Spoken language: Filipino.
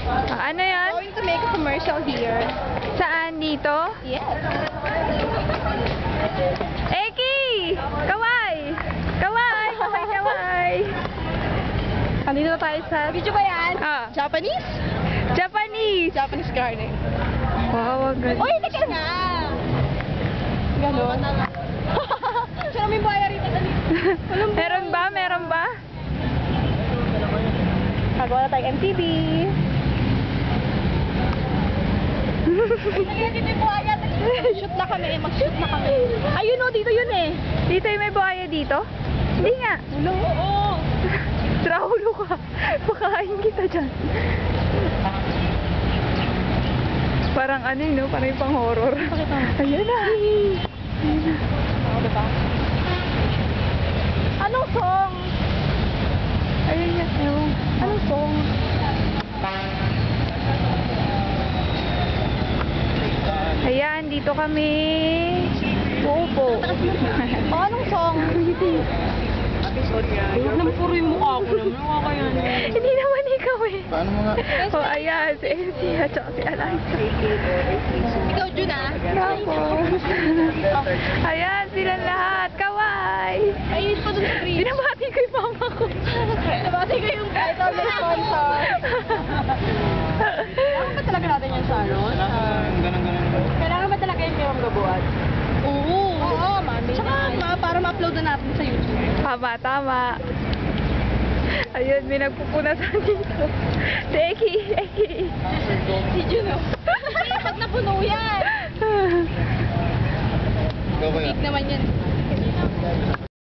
Ano yan? Going to make a commercial here. Saan? Dito? Yes. Eki! Kawai! Kawai! Kawai! Kawai! Andito tayo sa... Video ba yan? Ah. Japanese? Japanese! Japanese garden. Wow, ang ganda. Uy, teka nga! Ganon. Sino may buhaya rito? Meron ba? Meron ba? Gagawa na tayong MTV. Dito yung buhaya. Shoot na kami. Mag-shoot na kami. Ayun o, dito yun eh. Dito yung may buhaya dito? Hindi nga. Ulo, oo. Raulo ka. Pakain kita dyan. Parang ano yun, no? Parang yung pang-horror. Pakita mo. Ayan na. Ayan na. Oo, diba? Anong song? Ayun na. Ewan. Anong song? Ayan, dito kami. Uupo. O, anong song? Huwag naman puro yung mukha ko naman. Nakakayan. Hindi naman ikaw eh. Paano mo nga? Oh, ayan. Si Elsie at saka si Eliza. Ikaw, Jun, ah. Tapos. Ayan, silang lahat. Kawai! Ayun pa dun sa green. Binabati ko yung mama ko. Nabati ko yung title ng sponsor. Kailangan ba talaga natin yung salon? Ganun. Kailangan ba talaga yung Mayroong Gabuhat? Oo. Oo, mami. Tsaka para ma-upload na natin sa YouTube. Tama, tama. Ayun, may nagpupunasan dito. Si Eki, Eki. Si Juno. Pag napuno yan. Ikaw ba yan? Big naman yan.